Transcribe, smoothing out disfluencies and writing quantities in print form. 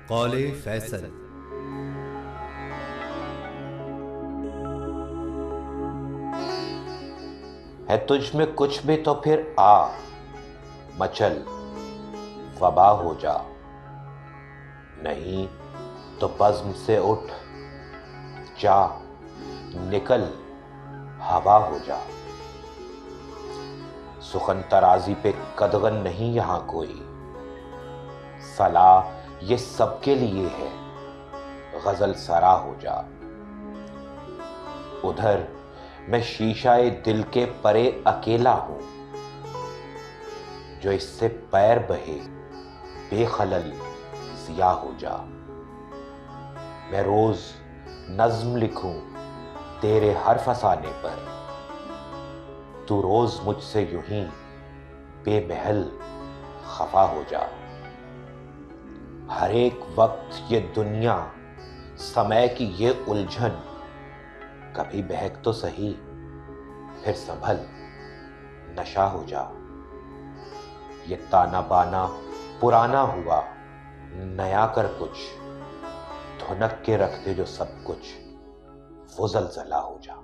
कौले फैसल। है तुझ में कुछ भी तो फिर आ मचल वबा हो जा, नहीं तो बज़्म से उठ जा, निकल हवा हो जा। सुखन तराजी पे कदगन नहीं यहां कोई, सलाह ये सबके लिए है, गजल सरा हो जा। उधर मैं शीशाए दिल के परे अकेला हूं, जो इससे पैर बहे बेखलल जिया हो जा। मैं रोज नज्म लिखूं तेरे हर फसाने पर, तू रोज मुझसे यूं ही बेमहल खफा हो जा। हर एक वक्त ये दुनिया, समय की ये उलझन, कभी बहक तो सही फिर संभल नशा हो जा। ये ताना बाना पुराना हुआ, नया कर कुछ, धुनक के रखते जो सब कुछ वो जलजला हो जा।